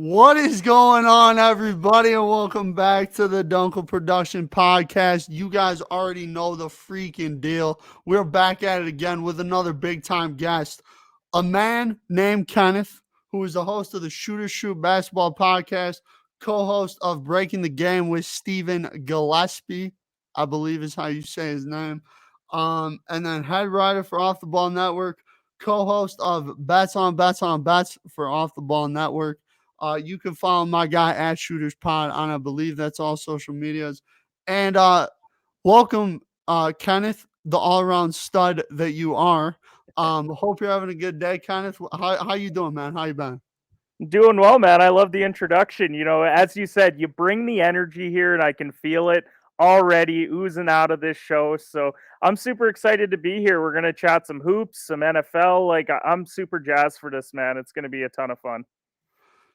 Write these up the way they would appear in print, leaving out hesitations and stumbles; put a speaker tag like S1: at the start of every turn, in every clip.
S1: What is going on, everybody, and welcome back to the Dunkel Production Podcast. You guys already know the freaking deal. We're back at it again with another big-time guest, a man named Kenneth, who is the host of the Shoot Basketball Podcast, co-host of Breaking the Game with Stephen Gillespie, I believe is how you say his name, and then head writer for Off the Ball Network, co-host of Bets on Bets for Off the Ball Network. You can follow my guy at ShootersPod on, I believe that's all social medias. And welcome, Kenneth, the all-around stud that you are. Hope you're having a good day, Kenneth. How you doing, man? How you been?
S2: Doing well, man. I love the introduction. As you said, you bring the energy here, and I can feel it already oozing out of this show. So I'm super excited to be here. We're gonna chat some hoops, some NFL. I'm super jazzed for this, man. It's gonna be a ton of fun.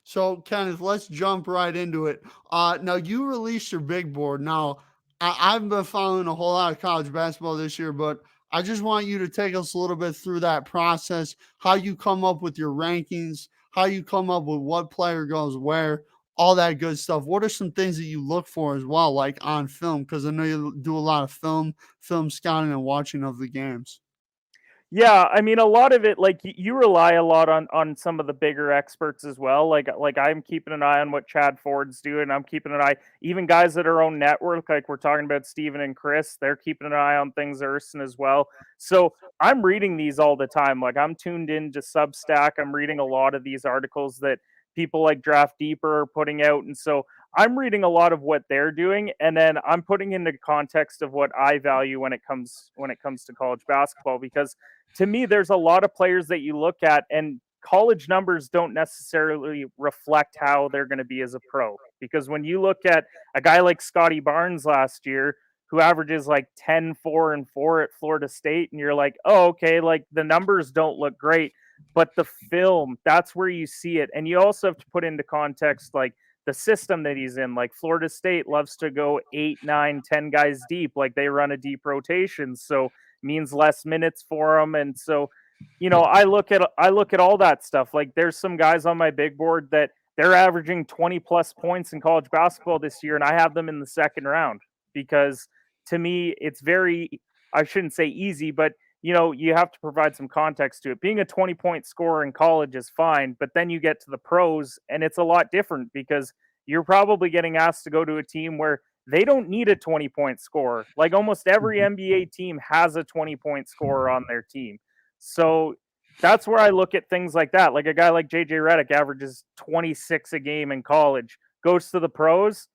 S1: So, Kenneth, let's jump right into it. Now, you released your big board. Now, I've been following a whole lot of college basketball this year, but I just want you to take us a little bit through that process, how you come up with your rankings, how you come up with what player goes where, all that good stuff. What are some things that you look for as well, like on film? Because I know you do a lot of film scouting and watching of the games.
S2: Yeah, I mean, a lot of it, like you rely a lot on some of the bigger experts as well. Like I'm keeping an eye on what Chad Ford's doing. I'm keeping an eye, even guys that are own network, like we're talking about Steven and Chris. They're keeping an eye on things Erson as well. So I'm reading these all the time. Like I'm tuned into Substack. I'm reading a lot of these articles that people like Draft Deeper are putting out, and so I'm reading a lot of what they're doing, and then I'm putting into context of what I value when it comes to college basketball because to me, there's a lot of players that you look at, and college numbers don't necessarily reflect how they're going to be as a pro. Because when you look at a guy like Scotty Barnes last year, who averages like 10, 4, and 4 at Florida State, and you're like, oh, okay, like the numbers don't look great, but the film, that's where you see it. And you also have to put into context, like, the system that he's in. Like Florida State loves to go 8, 9, 10 guys deep. Like they run a deep rotation. So means less minutes for them. And so, I look at all that stuff. Like there's some guys on my big board that they're averaging 20 plus points in college basketball this year, and I have them in the second round because to me it's very, I shouldn't say easy, but you have to provide some context to it. Being a 20-point scorer in college is fine, but then you get to the pros and it's a lot different because you're probably getting asked to go to a team where they don't need a 20-point scorer. Like almost every
S1: Mhm.
S2: NBA team has a 20-point scorer on their team. So that's where I look at things like that. Like a guy like JJ Redick averages 26 a game in college, goes to the pros,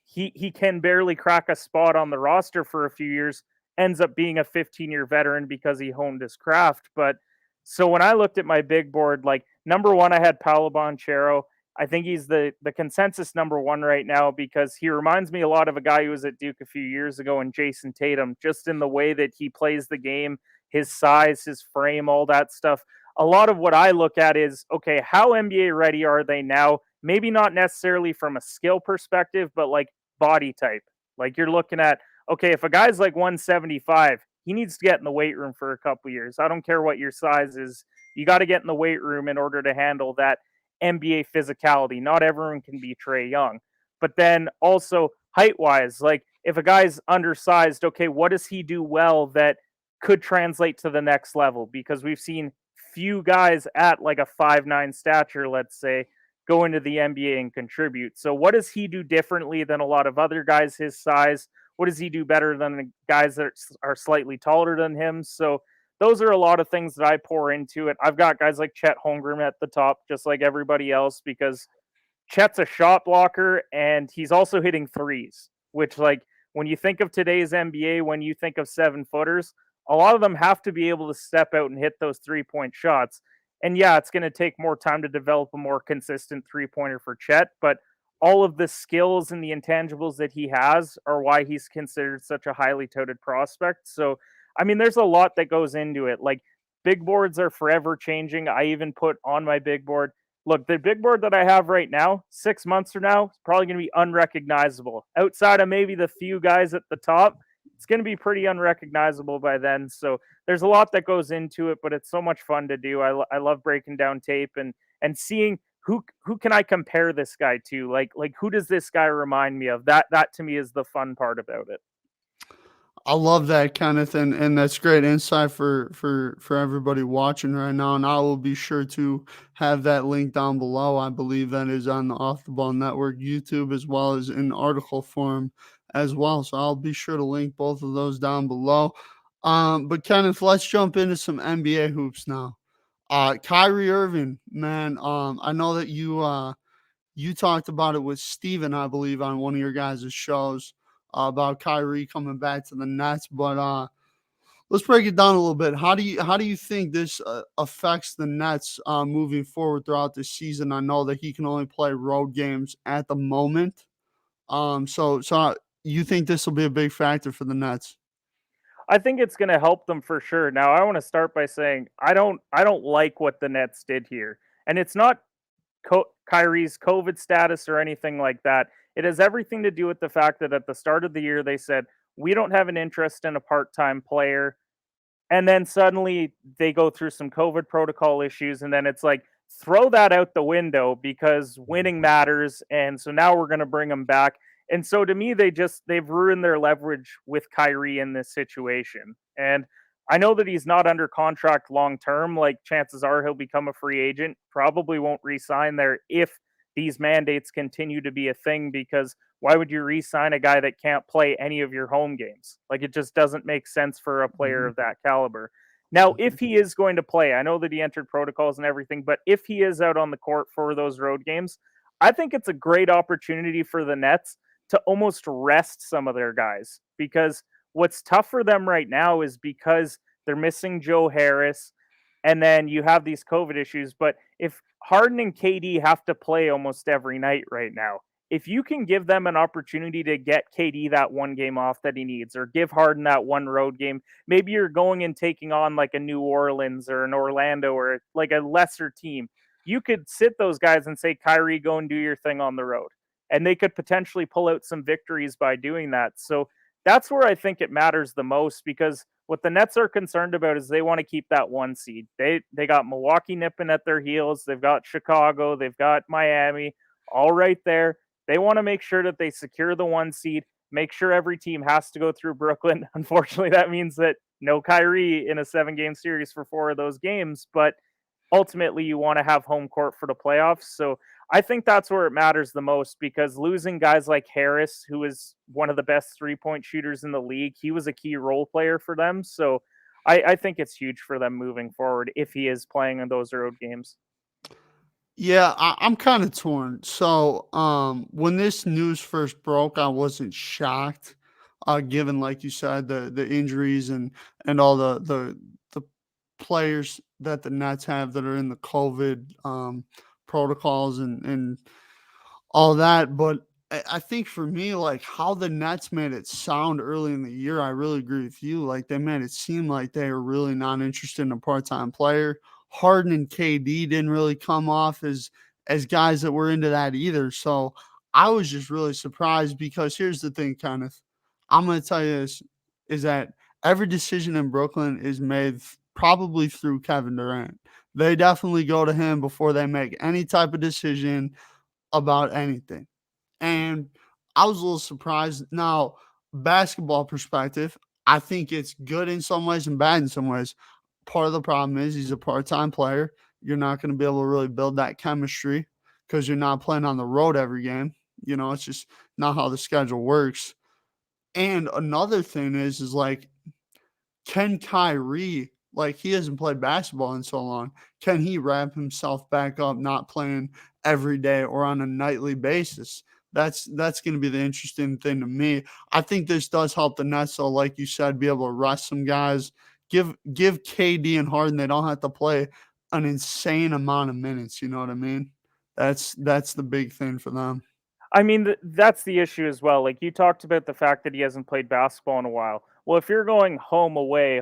S2: he can barely crack a spot on the roster for a few years, ends up being a 15-year veteran because he honed his craft. But so when I looked at my big board, like number one, I had Paolo Banchero. I think he's the consensus number one right now because he reminds me a lot of a guy who was at Duke a few years ago, and Jason Tatum, just in the way that he plays the game, his size, his frame, all that stuff. A lot of what I look at is, okay, how NBA ready are they now? Maybe not necessarily from a skill perspective, but like body type. Like you're looking at, okay, if a guy's like 175, he needs to get in the weight room for a couple years. I don't care what your size is. You got to get in the weight room in order to handle that NBA physicality. Not everyone can be Trey Young. But then also height wise, like if a guy's undersized, okay, what does he do well that could translate to the next level? Because we've seen few guys at like a 5'9" stature, let's say, go into the NBA and contribute. So what does he do differently than a lot of other guys his size? What does he do better than the guys that are slightly taller than him? So those are a lot of things that I pour into it. I've got guys like Chet Holmgren at the top, just like everybody else, because Chet's a shot blocker and he's also hitting threes, which, like, when you think of today's NBA, when you think of 7-footers, a lot of them have to be able to step out and hit those 3-point shots. And yeah, it's going to take more time to develop a more consistent 3-pointer for Chet, but all of the skills and the intangibles that he has are why he's considered such a highly touted prospect. So, I mean, there's a lot that goes into it. Like, big boards are forever changing. I even put on my big board, look, the big board that I have right now, 6 months from now, is probably going to be unrecognizable. Outside of maybe the few guys at the top, it's going to be pretty unrecognizable by then. So there's a lot that goes into it, but it's so much fun to do. I love breaking down tape and seeing who can I compare this guy to? Like who does this guy remind me of? That to me is the fun part about it.
S1: I love that, Kenneth, and that's great insight for everybody watching right now. And I will be sure to have that link down below. I believe that is on the Off the Ball Network YouTube as well as in article form as well. So I'll be sure to link both of those down below. But Kenneth, let's jump into some NBA hoops now. Kyrie Irving, man. I know that you talked about it with Steven, I believe, on one of your guys' shows about Kyrie coming back to the Nets. But let's break it down a little bit. How do you think this affects the Nets moving forward throughout the season? I know that he can only play road games at the moment. So you think this will be a big factor for the Nets?
S2: I think it's going to help them for sure. Now, I want to start by saying I don't like what the Nets did here, and it's not Kyrie's COVID status or anything like that. It has everything to do with the fact that at the start of the year they said we don't have an interest in a part-time player, and then suddenly they go through some COVID protocol issues, and then it's like throw that out the window because winning matters, and so now we're going to bring him back. And so to me, they've ruined their leverage with Kyrie in this situation. And I know that he's not under contract long term. Like chances are he'll become a free agent. Probably won't re-sign there if these mandates continue to be a thing, because why would you re-sign a guy that can't play any of your home games? Like it just doesn't make sense for a player of that caliber. Now, if he is going to play, I know that he entered protocols and everything, but if he is out on the court for those road games, I think it's a great opportunity for the Nets to almost rest some of their guys, because what's tough for them right now is because they're missing Joe Harris and then you have these COVID issues. But if Harden and KD have to play almost every night right now, if you can give them an opportunity to get KD that one game off that he needs, or give Harden that one road game, maybe you're going and taking on like a New Orleans or an Orlando or like a lesser team. You could sit those guys and say, Kyrie, go and do your thing on the road. And they could potentially pull out some victories by doing that. So that's where I think it matters the most, because what the Nets are concerned about is they want to keep that one seed. They got Milwaukee nipping at their heels. They've got Chicago. They've got Miami all right there. They want to make sure that they secure the one seed, make sure every team has to go through Brooklyn. Unfortunately, that means that no Kyrie in a 7-game series for 4 of those games, but ultimately you want to have home court for the playoffs. So I think that's where it matters the most, because losing guys like Harris, who is one of the best 3-point shooters in the league, he was a key role player for them. So I think it's huge for them moving forward if he is playing in those road games.
S1: Yeah, I'm kind of torn. So, when this news first broke, I wasn't shocked, given, like you said, the injuries and all the players that the Nets have that are in the COVID protocols and all that. But I think for me, like how the Nets made it sound early in the year, I really agree with you. Like they made it seem like they were really not interested in a part-time player. Harden and KD didn't really come off as guys that were into that either. So I was just really surprised, because here's the thing, Kenneth. I'm gonna tell you this, is that every decision in Brooklyn is made probably through Kevin Durant. They definitely go to him before they make any type of decision about anything. And I was a little surprised. Now, basketball perspective, I think it's good in some ways and bad in some ways. Part of the problem is he's a part-time player. You're not going to be able to really build that chemistry because you're not playing on the road every game. It's just not how the schedule works. And another thing is like, can Kyrie, like he hasn't played basketball in so long, can he wrap himself back up not playing every day or on a nightly basis? That's going to be the interesting thing to me. I think this does help the Nets, so like you said, be able to rest some guys. Give KD and Harden, they don't have to play an insane amount of minutes. You know what I mean? That's the big thing for them.
S2: I mean, that's the issue as well. Like you talked about the fact that he hasn't played basketball in a while. Well, if you're going home away,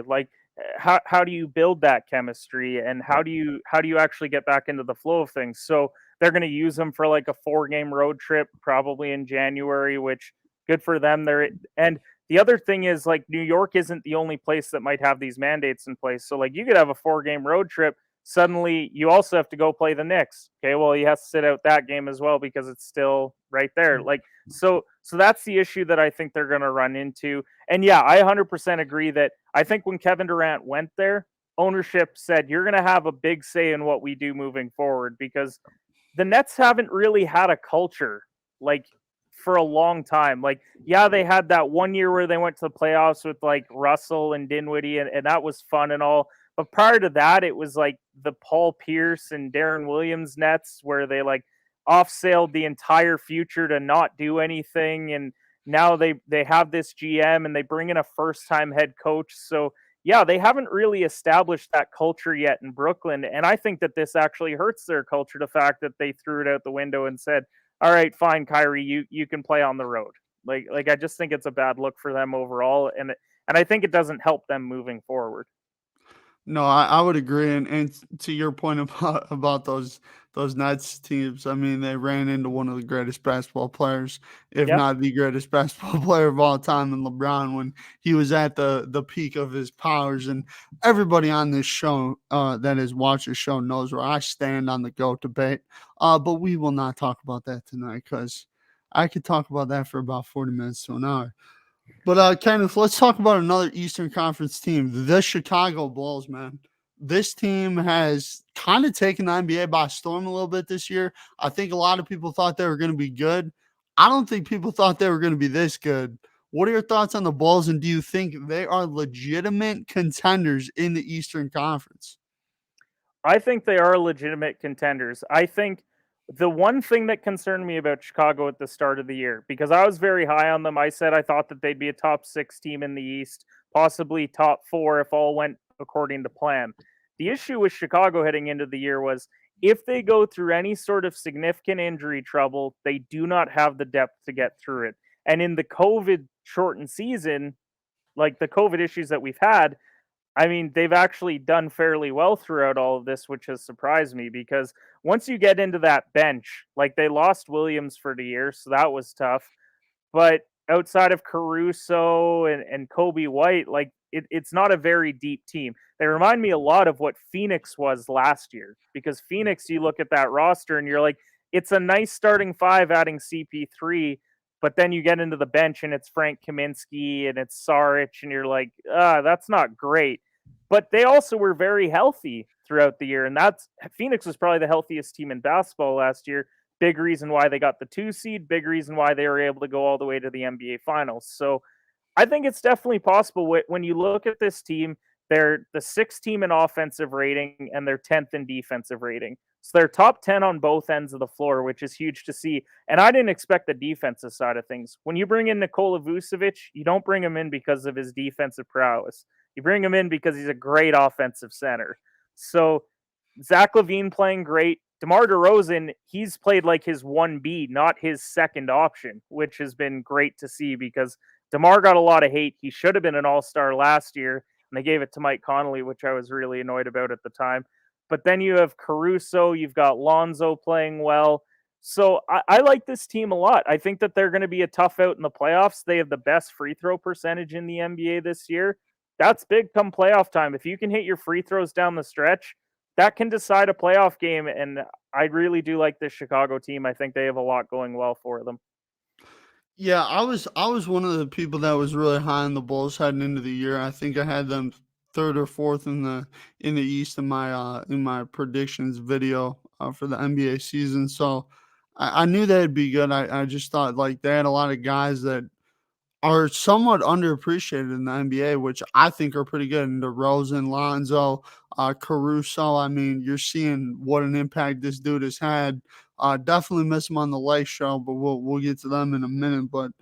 S2: like how do you build that chemistry, and how do you actually get back into the flow of things? So they're going to use him for like a 4-game road trip, probably in January, which good for them. And the other thing is like New York isn't the only place that might have these mandates in place. So like you could have a 4-game road trip, suddenly you also have to go play the Knicks. Okay, well, he has to sit out that game as well because it's still right there. Like, so that's the issue that I think they're going to run into. And yeah, I 100% agree that I think when Kevin Durant went there, ownership said you're going to have a big say in what we do moving forward, because the Nets haven't really had a culture like for a long time. Like, yeah, they had that one year where they went to the playoffs with like Russell and Dinwiddie, and that was fun and all. But prior to that, it was like the Paul Pierce and Darren Williams Nets, where they like off-sailed the entire future to not do anything. And now they have this GM and they bring in a first-time head coach. So yeah, they haven't really established that culture yet in Brooklyn. And I think that this actually hurts their culture, the fact that they threw it out the window and said, all right, fine, Kyrie, you can play on the road. Like I just think it's a bad look for them overall. And I think it doesn't help them moving forward.
S1: No, I would agree, and to your point about those Nets teams, I mean, they ran into one of the greatest basketball players, if
S2: Yep.
S1: not the greatest basketball player of all time, in LeBron, when he was at the peak of his powers. And everybody on this show that has watched the show knows where I stand on the GOAT debate. But we will not talk about that tonight, because I could talk about that for about 40 minutes to an hour. But Kenneth, let's talk about another Eastern Conference team, the Chicago Bulls, man. This team has kind of taken the NBA by storm a little bit this year. I think a lot of people thought they were going to be good. I don't think people thought they were going to be this good. What are your thoughts on the Bulls, and do you think they are legitimate contenders in the Eastern Conference?
S2: I think they are legitimate contenders. I think the one thing that concerned me about Chicago at the start of the year, because I was very high on them, I said I thought that they'd be a top 6 team in the East, possibly top 4 if all went according to plan. The issue with Chicago heading into the year was if they go through any sort of significant injury trouble, they do not have the depth to get through it. And in the COVID shortened season, like the COVID issues that we've had, I mean, they've actually done fairly well throughout all of this, which has surprised me, because once you get into that bench, like they lost Williams for the year, so that was tough. But outside of Caruso and Kobe White, like it's not a very deep team. They remind me a lot of what Phoenix was last year, because Phoenix, you look at that roster and you're like, it's a nice starting five adding CP3, but then you get into the bench and it's Frank Kaminsky and it's Saric, and you're like, that's not great. But they also were very healthy throughout the year, and that's Phoenix was probably the healthiest team in basketball last year. Big reason why they got the 2 seed, big reason why they were able to go all the way to the NBA Finals. So I think it's definitely possible. When you look at this team, they're the 6th team in offensive rating and they're 10th in defensive rating. So they're top 10 on both ends of the floor, which is huge to see. And I didn't expect the defensive side of things. When you bring in Nikola Vucevic, you don't bring him in because of his defensive prowess. You bring him in because he's a great offensive center. So Zach LaVine playing great. DeMar DeRozan, he's played like his 1B, not his second option, which has been great to see, because DeMar got a lot of hate. He should have been an all-star last year, and they gave it to Mike Conley, which I was really annoyed about at the time. But then you have Caruso, you've got Lonzo playing well. So I like this team a lot. I think that they're going to be a tough out in the playoffs. They have the best free throw percentage in the NBA this year. That's big come playoff time. If you can hit your free throws down the stretch, that can decide a playoff game. And I really do like this Chicago team. I think they have a lot going well for them.
S1: Yeah, I was one of the people that was really high on the Bulls heading into the year. I think I had them third or fourth in the East in my predictions video for the NBA season. So I knew they'd be good. I just thought like they had a lot of guys that are somewhat underappreciated in the NBA, which I think are pretty good. And DeRozan, Lonzo, Caruso. I mean, you're seeing what an impact this dude has had. Definitely miss him on the late show, but we'll get to them in a minute. But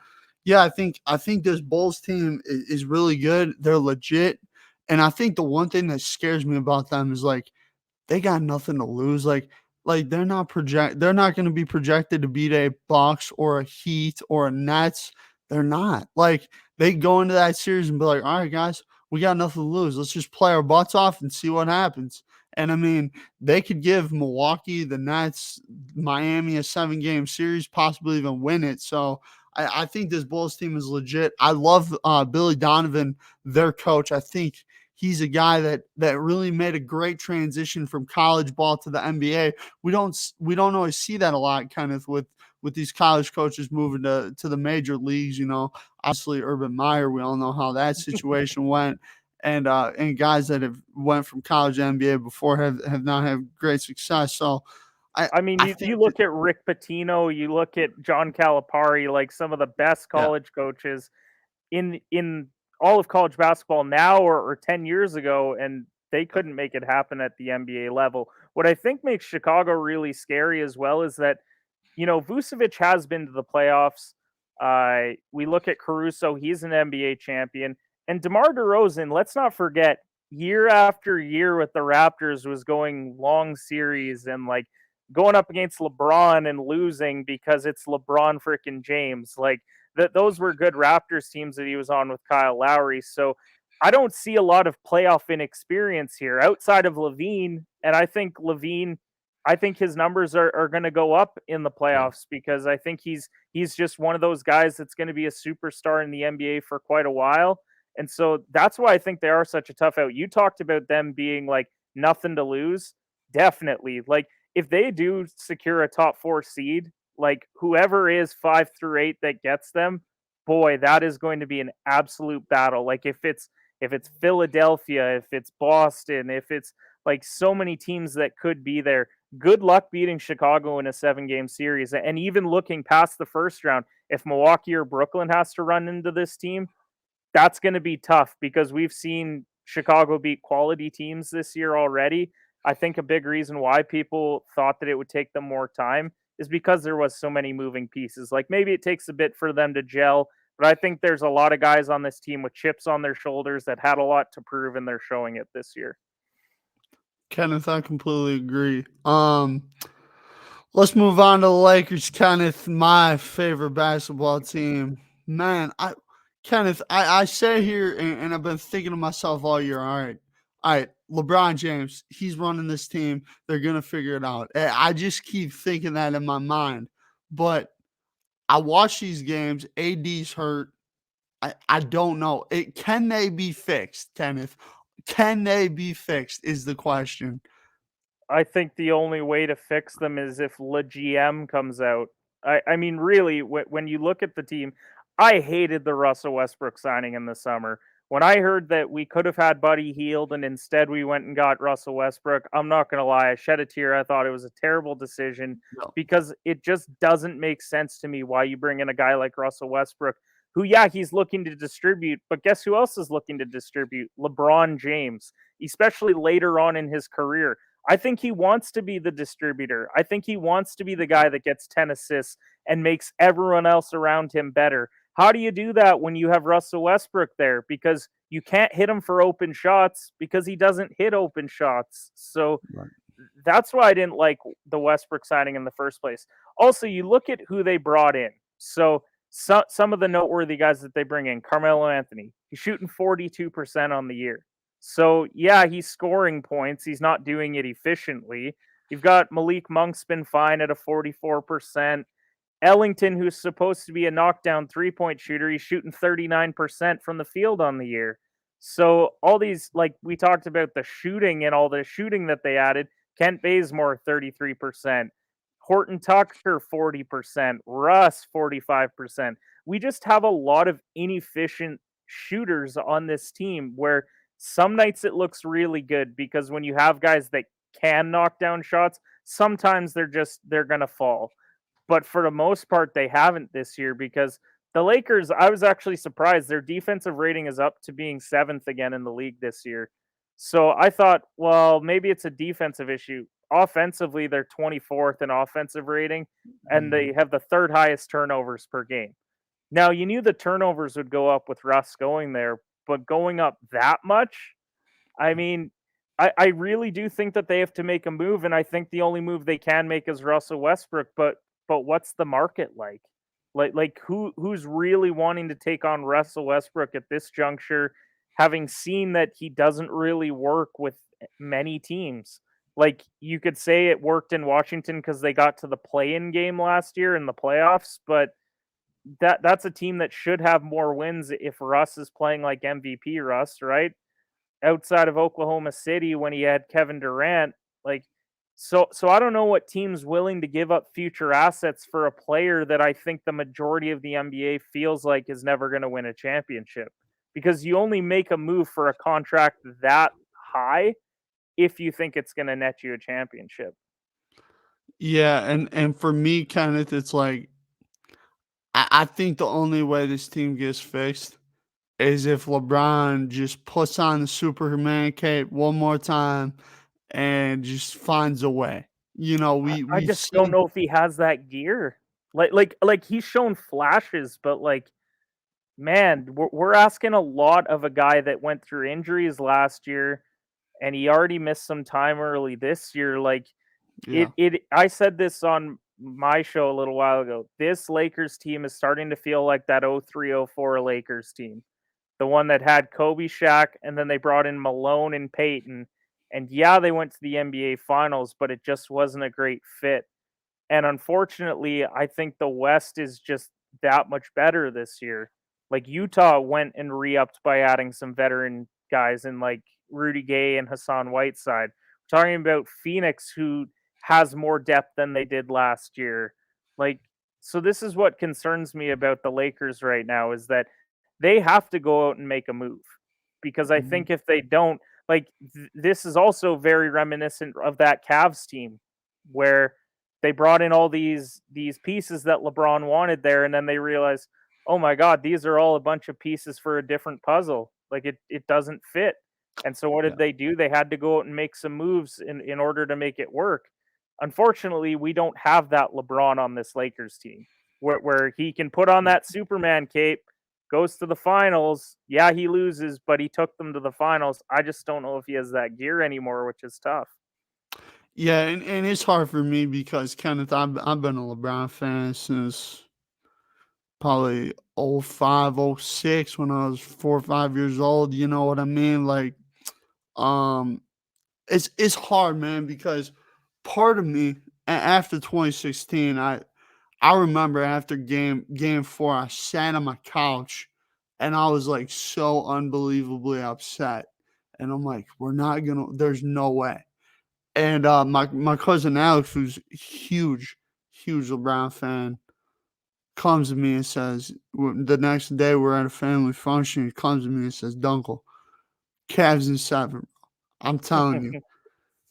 S1: yeah, I think this Bulls team is really good. They're legit, and I think the one thing that scares me about them is like they got nothing to lose. Like they're not going to be projected to beat a Bucks or a Heat or a Nets. They're not. Like they go into that series and be like, all right, guys, we got nothing to lose. Let's just play our butts off and see what happens. And I mean, they could give Milwaukee, the Nets, Miami a 7-game series, possibly even win it. So I think this Bulls team is legit. I love Billy Donovan, their coach. I think he's a guy that really made a great transition from college ball to the NBA. We don't always see that a lot, Kenneth, with these college coaches moving to the major leagues. Obviously Urban Meyer, we all know how that situation went. And guys that have went from college to NBA before have not had great success. So
S2: you look at Rick Pitino, you look at John Calipari, like some of the best college coaches in all of college basketball now or 10 years ago, and they couldn't make it happen at the NBA level. What I think makes Chicago really scary as well is that, Vucevic has been to the playoffs. We look at Caruso, he's an NBA champion. And DeMar DeRozan, let's not forget, year after year with the Raptors was going long series and like going up against LeBron and losing because it's LeBron freaking James. Like those were good Raptors teams that he was on with Kyle Lowry. So I don't see a lot of playoff inexperience here outside of Levine. And I think his numbers are going to go up in the playoffs because I think he's just one of those guys that's going to be a superstar in the NBA for quite a while. And so that's why I think they are such a tough out. You talked about them being like nothing to lose. Definitely. Like if they do secure a top 4 seed, like whoever is 5 through 8 that gets them, boy, that is going to be an absolute battle. Like if it's Philadelphia, if it's Boston, if it's like so many teams that could be there, good luck beating Chicago in a 7-game series. And even looking past the first round, if Milwaukee or Brooklyn has to run into this team, that's going to be tough because we've seen Chicago beat quality teams this year already. I think a big reason why people thought that it would take them more time is because there was so many moving pieces. Like maybe it takes a bit for them to gel, but I think there's a lot of guys on this team with chips on their shoulders that had a lot to prove, and they're showing it this year.
S1: Kenneth, I completely agree. Let's move on to the Lakers, Kenneth, my favorite basketball team. Man, Kenneth, I say here, and I've been thinking to myself all year, all right, LeBron James, he's running this team. They're going to figure it out. I just keep thinking that in my mind. But I watch these games. AD's hurt. I don't know. Can they be fixed, Kenneth? Can they be fixed is the question.
S2: I think the only way to fix them is if Le GM comes out. I mean, really, when you look at the team, I hated the Russell Westbrook signing in the summer. When I heard that we could have had Buddy Hield and instead we went and got Russell Westbrook, I'm not going to lie, I shed a tear. I thought it was a terrible decision because it just doesn't make sense to me why you bring in a guy like Russell Westbrook, who, yeah, he's looking to distribute, but guess who else is looking to distribute? LeBron James, especially later on in his career. I think he wants to be the distributor. I think he wants to be the guy that gets 10 assists and makes everyone else around him better. How do you do that when you have Russell Westbrook there? Because you can't hit him for open shots because he doesn't hit open shots. So that's why I didn't like the Westbrook signing in the first place. Also, you look at who they brought in. So some of the noteworthy guys that they bring in, Carmelo Anthony, he's shooting 42% on the year. So, yeah, he's scoring points. He's not doing it efficiently. You've got Malik Monk's been fine at a 44%. Ellington, who's supposed to be a knockdown three-point shooter, he's shooting 39% from the field on the year. So all these, like we talked about the shooting and all the shooting that they added, Kent Bazemore, 33%. Horton Tucker, 40%. Russ, 45%. We just have a lot of inefficient shooters on this team where some nights it looks really good because when you have guys that can knock down shots, sometimes they're going to fall. But for the most part, they haven't this year because the Lakers, I was actually surprised. Their defensive rating is up to being 7th again in the league this year. So I thought, well, maybe it's a defensive issue. Offensively, they're 24th in offensive rating, and they have the 3rd highest turnovers per game. Now, you knew the turnovers would go up with Russ going there, but going up that much, I mean, I really do think that they have to make a move, and I think the only move they can make is Russell Westbrook. But what's the market like? Like who's really wanting to take on Russell Westbrook at this juncture, having seen that he doesn't really work with many teams? Like you could say it worked in Washington because they got to the play-in game last year in the playoffs, but that's a team that should have more wins if Russ is playing like MVP Russ, right? outside of Oklahoma City when he had Kevin Durant. Like, so I don't know what team's willing to give up future assets for a player that I think the majority of the NBA feels like is never going to win a championship. Because you only make a move for a contract that high if you think it's going to net you a championship.
S1: Yeah, and for me, Kenneth, it's like I think the only way this team gets fixed is if LeBron just puts on the Superman cape one more time and just finds a way. You know,
S2: I
S1: we've
S2: just don't
S1: seen.
S2: know if he has that gear. Like he's shown flashes, but like, man, we're asking a lot of a guy that went through injuries last year, and he already missed some time early this year. Like,
S1: Yeah,
S2: I said this on my show a little while ago. This Lakers team is starting to feel like that 03-04 Lakers team. The one that had Kobe, Shaq, and then they brought in Malone and Peyton. And yeah, they went to the NBA finals, but it just wasn't a great fit. And unfortunately, I think the West is just that much better this year. Like, Utah went and re-upped by adding some veteran guys in like Rudy Gay and Hassan Whiteside. We're talking about Phoenix, who has more depth than they did last year. Like, so this is what concerns me about the Lakers right now, is that they have to go out and make a move, because I
S1: mhm,
S2: think if they don't, like, this is also very reminiscent of that Cavs team where they brought in all these pieces that LeBron wanted there, and then they realized, oh my God, these are all a bunch of pieces for a different puzzle. Like, it doesn't fit. And so what
S1: yeah,
S2: did they do? They had to go out and make some moves in order to make it work. Unfortunately, we don't have that LeBron on this Lakers team where he can put on
S1: yeah.
S2: that Superman cape, goes to the finals. Yeah, he loses, but he took them to the finals. I just don't know if he has that gear anymore, which is tough.
S1: Yeah, and it's hard for me because Kenneth, I've been a LeBron fan since probably '05, '06 when I was 4 or 5 years old. You know what I mean? Like, um, it's hard, man, because part of me after 2016, I remember after game four, I sat on my couch and I was like so unbelievably upset. And I'm like, we're not gonna, there's no way. And my cousin Alex, who's huge LeBron fan, comes to me and says, the next day we're at a family function. He comes to me and says, Dunkel, Cavs in seven. I'm telling you.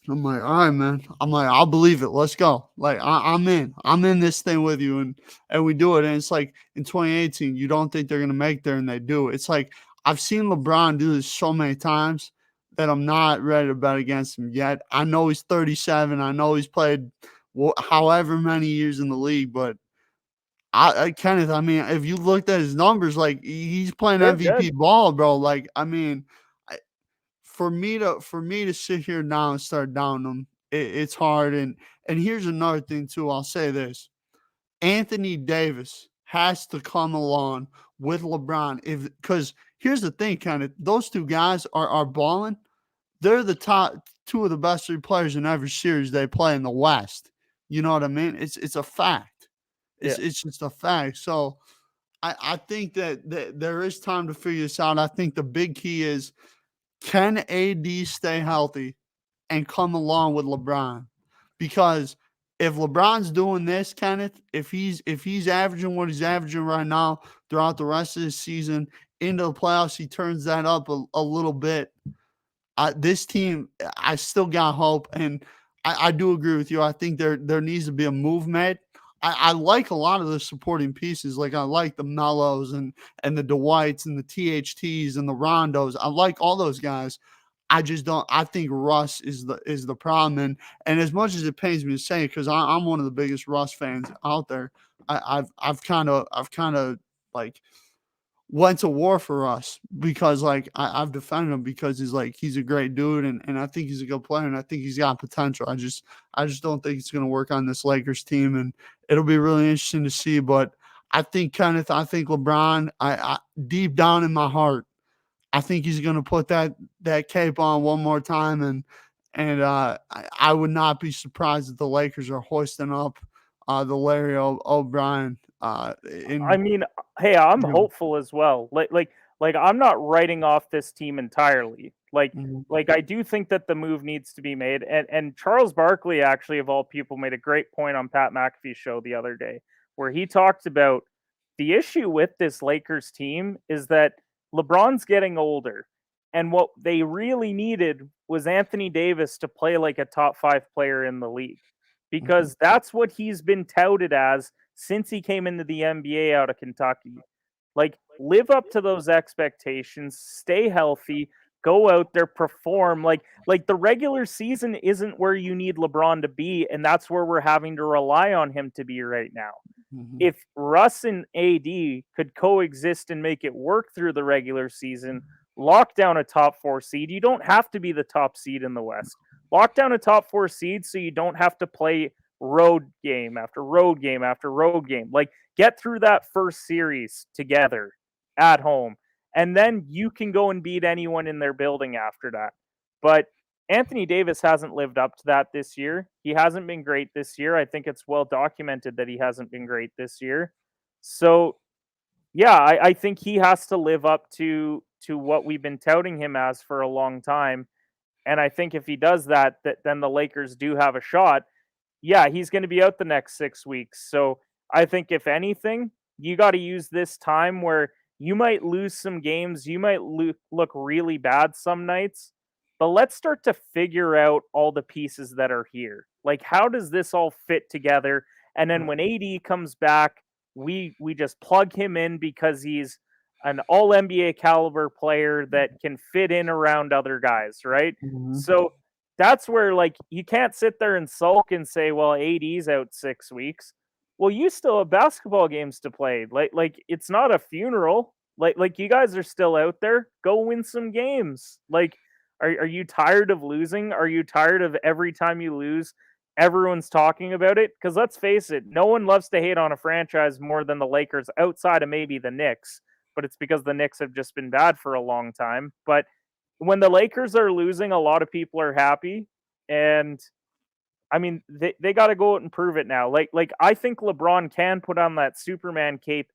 S1: I'm like, all right, man. I'm like, I'll believe it. Let's go. Like, I'm in. I'm in this thing with you, and we do it. And it's like in 2018, you don't think they're gonna make there, and they do. It's like I've seen LeBron do this so many times that I'm not ready to bet against him yet. I know he's 37. I know he's played however many years in the league, but Kenneth, I mean, if you looked at his numbers, like he's playing
S2: They're good.
S1: MVP ball, bro. Like, I mean, for me to sit here now and start down them, it's hard. And here's another thing too. I'll say this: Anthony Davis has to come along with LeBron. If because here's the thing, kind of those two guys are balling. They're the top two of the best three players in every series they play in the West. You know what I mean? It's a fact.
S2: Yeah.
S1: It's just a fact. So I think that there is time to figure this out. I think the big key is, can AD stay healthy and come along with LeBron? Because if LeBron's doing this, Kenneth, if he's averaging what he's averaging right now throughout the rest of the season, into the playoffs, he turns that up a little bit. This team, I still got hope, and I do agree with you. I think there needs to be a move made. I like a lot of the supporting pieces. Like I like the Mellos and the Dwights and the THTs and the Rondos. I like all those guys. I just don't. I think Russ is the problem, and as much as it pains me to say it, because I'm one of the biggest Russ fans out there. I've kind of like went to war for us because like I've defended him because he's a great dude, and I think he's a good player, and I think he's got potential. I just don't think it's gonna work on this Lakers team, and it'll be really interesting to see. But I think Kenneth, I think LeBron, I deep down in my heart, I think he's gonna put that cape on one more time, and I would not be surprised if the Lakers are hoisting up the Larry O'Brien
S2: I
S1: in.
S2: mean, hey, I'm
S1: You know,
S2: hopeful as well. Like I'm not writing off this team entirely. Like,
S1: Mhm.
S2: I do think that the move needs to be made. And Charles Barkley, actually, of all people, made a great point on Pat McAfee's show the other day, where he talked about the issue with this Lakers team is that LeBron's getting older. And what they really needed was Anthony Davis to play like a top 5 player in the league,
S1: Mhm.
S2: because that's what he's been touted as since he came into the NBA out of Kentucky. Like, live up to those expectations, stay healthy, go out there, perform. Like the regular season isn't where you need LeBron to be, and that's where we're having to rely on him to be right now.
S1: Mhm.
S2: If Russ and AD could coexist and make it work through the regular season, lock down a top 4 seed. You don't have to be the top seed in the West. Lock down a top 4 seed so you don't have to play road game after road game after road game. Like, get through that first series together at home, and then you can go and beat anyone in their building after that. But Anthony Davis hasn't lived up to that this year. He hasn't been great this year. I think it's well documented that he hasn't been great this year. So yeah, I think he has to live up to what we've been touting him as for a long time. And I think if he does that, then the Lakers do have a shot. Yeah, he's going to be out the next 6 weeks. So I think if anything, you got to use this time where you might lose some games, you might look really bad some nights, but let's start to figure out all the pieces that are here. Like, how does this all fit together? And then when AD comes back, we just plug him in because he's an all NBA caliber player that can fit in around other guys, right?
S1: Mhm.
S2: So that's where, like, you can't sit there and sulk and say, well, AD's out 6 weeks. Well, you still have basketball games to play. Like it's not a funeral. Like you guys are still out there. Go win some games. Like, are you tired of losing? Are you tired of every time you lose, everyone's talking about it? Because let's face it, no one loves to hate on a franchise more than the Lakers, outside of maybe the Knicks. But it's because the Knicks have just been bad for a long time. But when the Lakers are losing, a lot of people are happy. And I mean, they got to go out and prove it now. Like I think LeBron can put on that Superman cape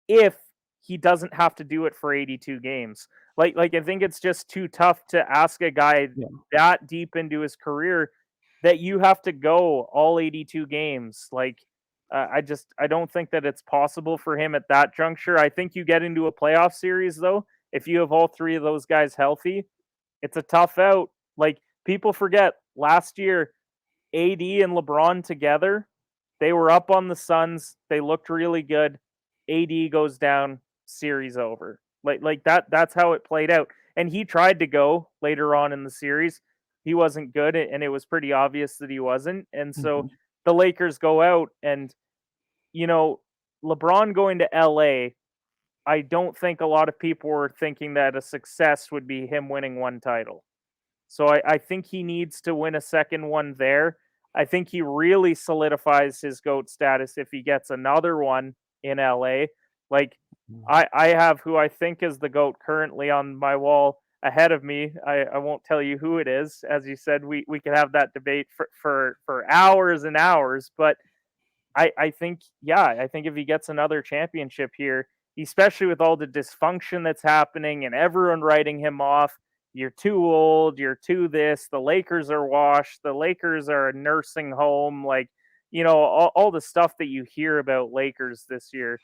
S2: if he doesn't have to do it for 82 games. Like I think it's just too tough to ask a guy
S1: Yeah.
S2: that deep into his career that you have to go all 82 games. Like, I don't think that it's possible for him at that juncture. I think you get into a playoff series though, if you have all three of those guys healthy, it's a tough out. Like, people forget last year, AD and LeBron together, they were up on the Suns. They looked really good. AD goes down, series over. Like that's how it played out. And he tried to go later on in the series. He wasn't good, and it was pretty obvious that he wasn't. And so
S1: Mhm.
S2: the Lakers go out, and you know, LeBron going to LA, I don't think a lot of people were thinking that a success would be him winning one title. So I think he needs to win a second one there. I think he really solidifies his GOAT status if he gets another one in LA. Like, I have who I think is the GOAT currently on my wall ahead of me. I won't tell you who it is. As you said, we could have that debate for hours and hours. But I think, yeah, I think if he gets another championship here, especially with all the dysfunction that's happening and everyone writing him off, you're too old, you're too this, the Lakers are washed, the Lakers are a nursing home, like, all the stuff that you hear about Lakers this year.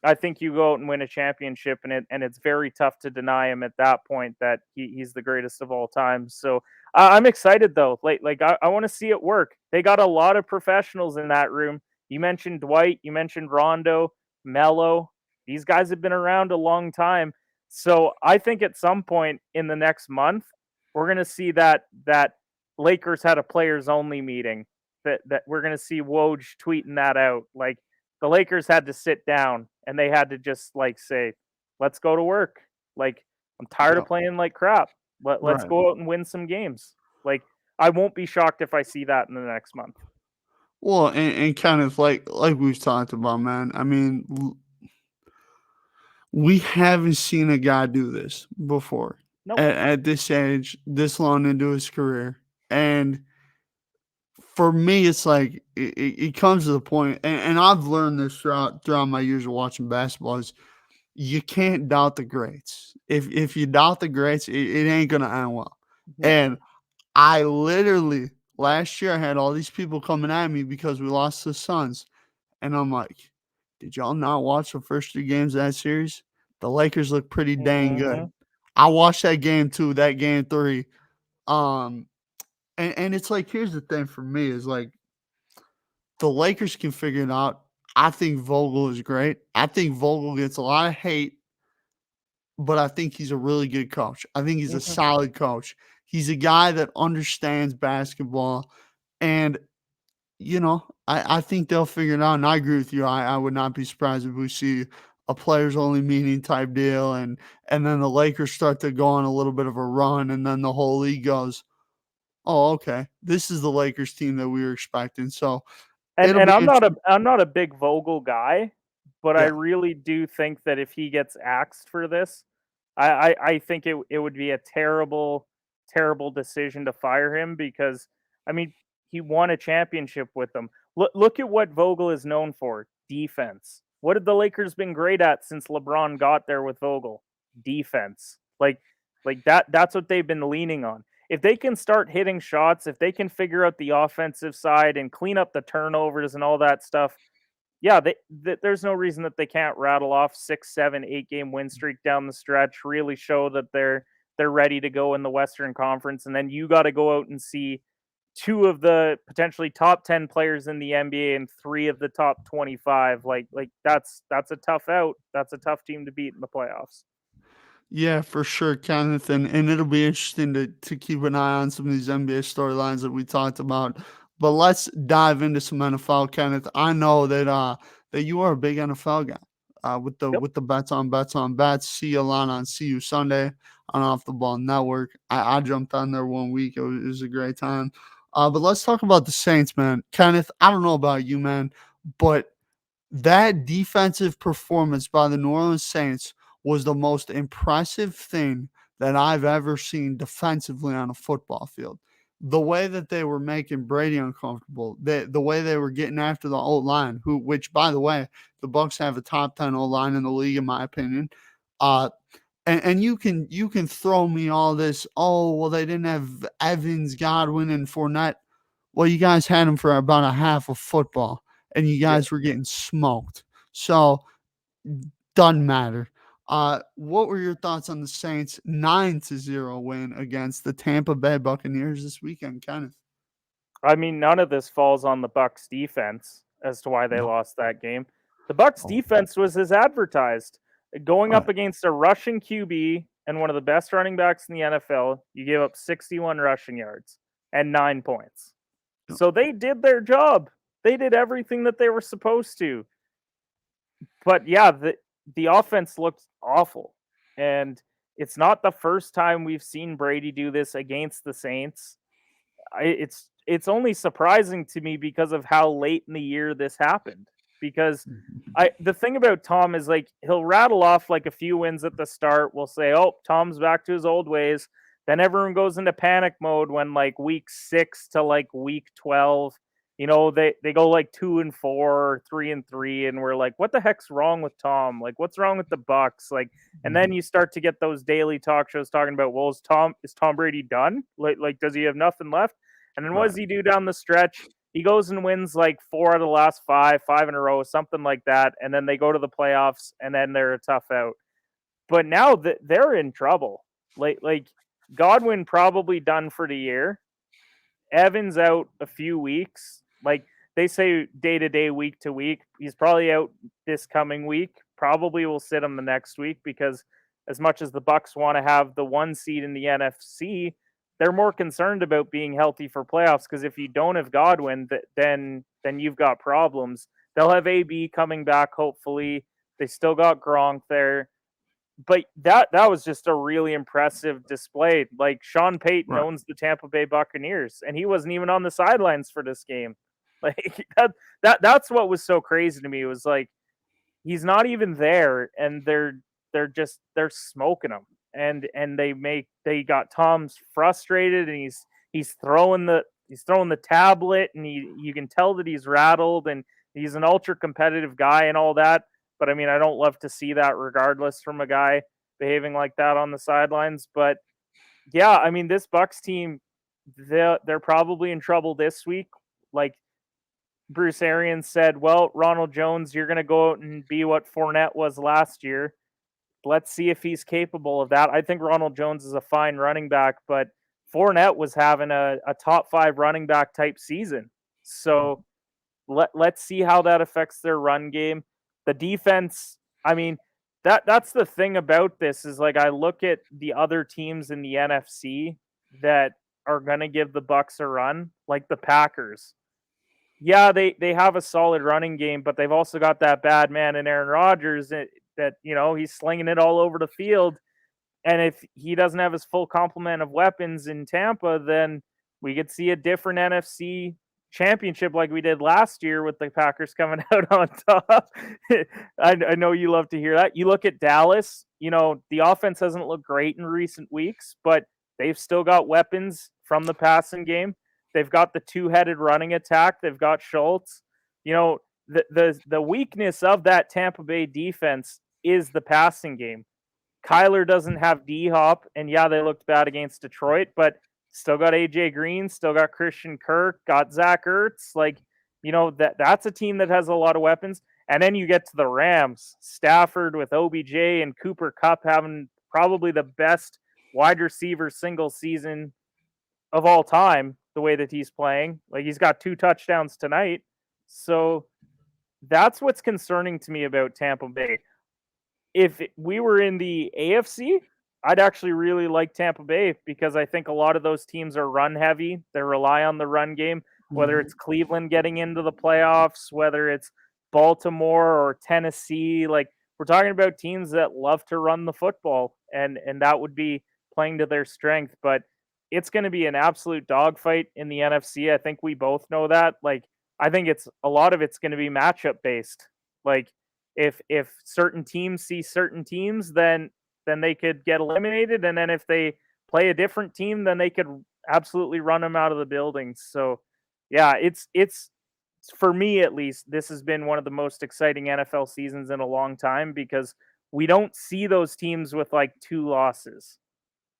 S2: I think you go out and win a championship, and it's very tough to deny him at that point that he's the greatest of all time. So I'm excited though. Like I want to see it work. They got a lot of professionals in that room. You mentioned Dwight, you mentioned Rondo, Melo. These guys have been around a long time. So I think at some point in the next month, we're gonna see that Lakers had a players only meeting. That we're gonna see Woj tweeting that out. Like, the Lakers had to sit down and they had to just like say, let's go to work. Like, I'm tired
S1: Yeah.
S2: of playing like crap. Let's
S1: Right.
S2: go out and win some games. Like, I won't be shocked if I see that in the next month.
S1: Well, and kind of like we've talked about, man. I mean, we haven't seen a guy do this before
S2: Nope.
S1: at this age, this long into his career. And for me, it's like it comes to the point, and I've learned this throughout my years of watching basketball. Is you can't doubt the greats. If you doubt the greats, it ain't gonna end well.
S2: Mhm.
S1: And I literally last year I had all these people coming at me because we lost to the Suns, and I'm like, did y'all not watch the first 3 games of that series? The Lakers look pretty dang good.
S2: Mhm.
S1: I watched that game too, that game 3. Um, and it's like, here's the thing for me is like the Lakers can figure it out. I think Vogel is great. I think Vogel gets a lot of hate, but I think he's a really good coach. I think he's a
S2: Mhm.
S1: solid coach. He's a guy that understands basketball. And, I think they'll figure it out. And I agree with you. I would not be surprised if we see a players only meeting type deal and then the Lakers start to go on a little bit of a run and then the whole league goes, oh, okay. This is the Lakers team that we were expecting. So it'll
S2: And
S1: be interesting.
S2: I'm not a big Vogel guy, but I
S1: Yeah.
S2: really do think that if he gets axed for this, I think it would be a terrible decision to fire him because I mean he won a championship with them. Look at what Vogel is known for: defense. What have the Lakers been great at since LeBron got there with Vogel? Defense. Like that's what they've been leaning on. If they can start hitting shots, if they can figure out the offensive side and clean up the turnovers and all that stuff, yeah, there's no reason that they can't rattle off 6, 7, 8 game win streak down the stretch. Really show that they're ready to go in the Western Conference, and then you got to go out and see 2 of the potentially top 10 players in the NBA and 3 of the top 25. Like that's a tough out. That's a tough team to beat in the playoffs.
S1: Yeah, for sure, Kenneth, and it'll be interesting to keep an eye on some of these NBA storylines that we talked about. But let's dive into some NFL, Kenneth. I know that you are a big NFL guy. With the
S2: Yep.
S1: bets on bets. See you a lot on See You Sunday on Off the Ball Network. I jumped on there one week. It was a great time. But let's talk about the Saints, man. Kenneth, I don't know about you, man, but that defensive performance by the New Orleans Saints was the most impressive thing that I've ever seen defensively on a football field. The way that they were making Brady uncomfortable, the way they were getting after the old line, which by the way, the Bucks have a top 10 old line in the league, in my opinion. Uh, and you can throw me all this. Oh well, they didn't have Evans, Godwin, and Fournette. Well, you guys had them for about a half of football, and you
S2: Yeah.
S1: guys were getting smoked. So doesn't matter. What were your thoughts on the Saints 9-0 win against the Tampa Bay Buccaneers this weekend, Kenneth?
S2: I mean, none of this falls on the Bucks defense as to why they
S1: No.
S2: lost that game. The Bucks
S1: Oh,
S2: defense was as advertised. Going up
S1: right.
S2: against a rushing QB and one of the best running backs in the NFL, you gave up 61 rushing yards and 9 points.
S1: Yep.
S2: So they did their job. They did everything that they were supposed to. But yeah, the offense looked awful. And it's not the first time we've seen Brady do this against the Saints. It's only surprising to me because of how late in the year this happened. Because the thing about Tom is like he'll rattle off like a few wins at the start. We'll say, "Oh, Tom's back to his old ways." Then everyone goes into panic mode when like week 6 to like week 12, they go like 2-4 or 3-3, and we're like, "What the heck's wrong with Tom? Like, what's wrong with the Bucks?" Like, and then you start to get those daily talk shows talking about, "Well, is Tom Brady done? Like does he have nothing left?" And then what
S1: Right.
S2: does he do down the stretch? He goes and wins like 4 out of the last 5 in a row, something like that, and then they go to the playoffs, and then they're a tough out. But now they're in trouble. Like Godwin probably done for the year. Evans out a few weeks. Like they say day to day, week to week. He's probably out this coming week. Probably will sit him the next week because as much as the Bucks want to have the 1 seed in the NFC, they're more concerned about being healthy for playoffs because if you don't have Godwin, then you've got problems. They'll have AB coming back hopefully. They still got Gronk there, but that was just a really impressive display. Like Sean Payton
S1: Right.
S2: owns the Tampa Bay Buccaneers, and he wasn't even on the sidelines for this game. Like that's what was so crazy to me. It was like he's not even there, and they're smoking him, and they got Tom's frustrated, and he's throwing the tablet, and you can tell that he's rattled, and he's an ultra competitive guy and all that. But I mean, I don't love to see that regardless from a guy behaving like that on the sidelines. But yeah, I mean, this Bucks team, they're probably in trouble this week. Like Bruce Arians said, well, Ronald Jones, you're going to go out and be what Fournette was last year. Let's see if he's capable of that. I think Ronald Jones is a fine running back, but Fournette was having a top 5 running back type season. So let's see how that affects their run game. The defense, I mean, that's the thing about this is like I look at the other teams in the NFC that are going to give the Bucks a run, like the Packers. Yeah, they have a solid running game, but they've also got that bad man in Aaron Rodgers that he's slinging it all over the field. And if he doesn't have his full complement of weapons in Tampa, then we could see a different NFC championship like we did last year with the Packers coming out on top. I know you love to hear that. You look at Dallas, the offense hasn't looked great in recent weeks, but they've still got weapons from the passing game. They've got the two-headed running attack. They've got Schultz. The weakness of that Tampa Bay defense is the passing game. Kyler doesn't have D-Hop, and yeah, they looked bad against Detroit, but still got AJ Green, still got Christian Kirk, got Zach Ertz. That's a team that has a lot of weapons. And then you get to the Rams, Stafford with OBJ and Cooper Kupp having probably the best wide receiver single season of all time, the way that he's playing. Like, he's got 2 touchdowns tonight. So that's what's concerning to me about Tampa Bay. If we were in the AFC, I'd actually really like Tampa Bay because I think a lot of those teams are run heavy. They rely on the run game, whether it's Cleveland getting into the playoffs, whether it's Baltimore or Tennessee. Like, we're talking about teams that love to run the football, and that would be playing to their strength. But it's going to be an absolute dogfight in the NFC. I think we both know that. Like, I think a lot of it's going to be matchup based. Like, if certain teams see certain teams, then they could get eliminated, and then if they play a different team, then they could absolutely run them out of the building. So, yeah, it's for me at least, this has been one of the most exciting NFL seasons in a long time because we don't see those teams with like 2 losses.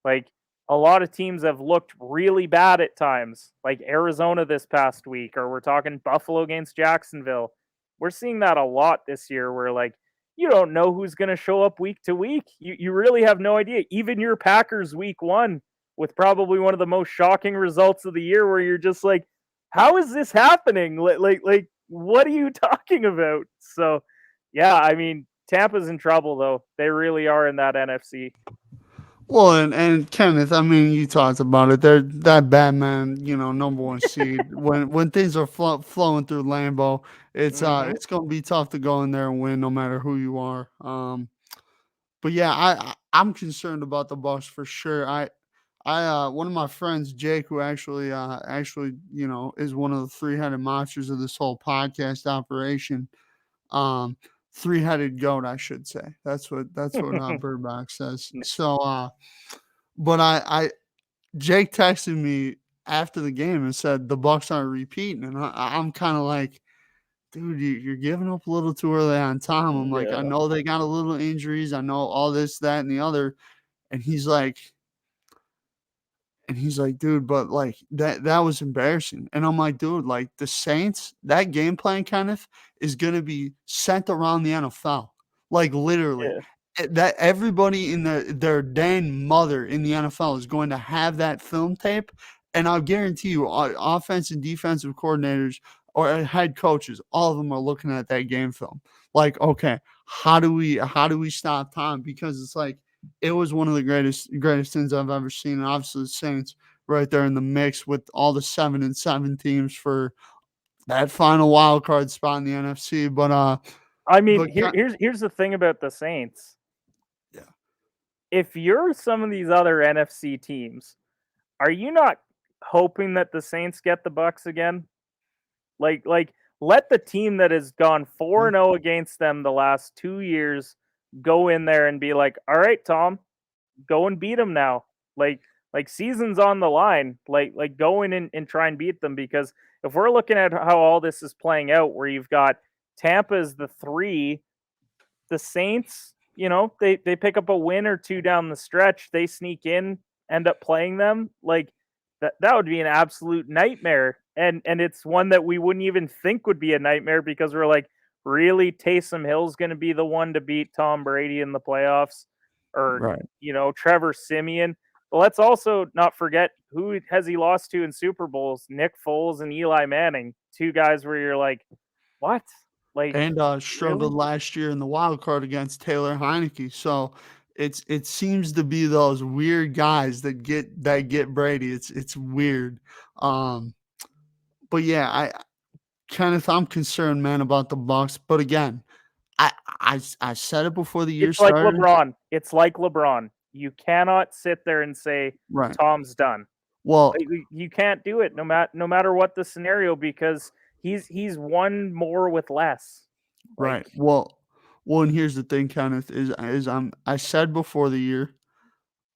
S2: Like, a lot of teams have looked really bad at times, like Arizona this past week, or we're talking Buffalo against Jacksonville. We're seeing that a lot this year where, like, you don't know who's going to show up week to week. You really have no idea. Even your Packers week 1 with probably one of the most shocking results of the year where you're just like, how is this happening? Like what are you talking about? So, yeah, I mean, Tampa's in trouble, though. They really are in that NFC.
S1: Well, and Kenneth, I mean, you talked about it. They're that Batman, number 1 seed. When things are flowing through Lambeau, it's gonna be tough to go in there and win, no matter who you are. But yeah, I'm concerned about the Bucks for sure. One of my friends, Jake, who actually is one of the 3-headed monsters of this whole podcast operation. 3-headed goat, I should say. That's what Birdbox says. So, but Jake texted me after the game and said the Bucks aren't repeating, and I'm kind of like, dude, you're giving up a little too early on time. I'm like, I know they got a little injuries, I know all this, that, and the other, and he's like, dude, but like that was embarrassing. And I'm like, dude, like the Saints, that game plan, Kenneth, is gonna be sent around the NFL. Like literally. That everybody in their dang mother in the NFL is going to have that film tape. And I'll guarantee you, offense and defensive coordinators or head coaches, all of them are looking at that game film. Like, okay, how do we stop Tom? Because it's like, it was one of the greatest things I've ever seen. And obviously, the Saints right there in the mix with all the 7-7 teams for that final wild card spot in the NFC. But
S2: I mean, here's the thing about the Saints.
S1: Yeah.
S2: If you're some of these other NFC teams, are you not hoping that the Saints get the Bucks again? Like let the team that has gone 4-0 against them the last 2 years go in there and be like, all right, Tom, go and beat them now. Like season's on the line. Like go in and try and beat them, because if we're looking at how all this is playing out, where you've got Tampa as the 3, the Saints, they pick up a win or two down the stretch, they sneak in, end up playing them, like that would be an absolute nightmare. And it's one that we wouldn't even think would be a nightmare because we're like, really, Taysom Hill's going to be the one to beat Tom Brady in the playoffs, or
S1: Right.
S2: Trevor Siemian. But let's also not forget, who has he lost to in Super Bowls? Nick Foles and Eli Manning, two guys where you're like, what? Like,
S1: And
S2: really?
S1: struggled last year in the wild card against Taylor Heineke. So it seems to be those weird guys that get Brady. It's weird. Um, but yeah, Kenneth, I'm concerned, man, about the Bucks. But again, I said it before the year
S2: It's like
S1: started.
S2: LeBron. It's like LeBron. You cannot sit there and say
S1: Right.
S2: Tom's done.
S1: Well,
S2: You can't do it no matter what the scenario, because he's won more with less. Like,
S1: right. Well, and here's the thing, Kenneth, is I said before the year,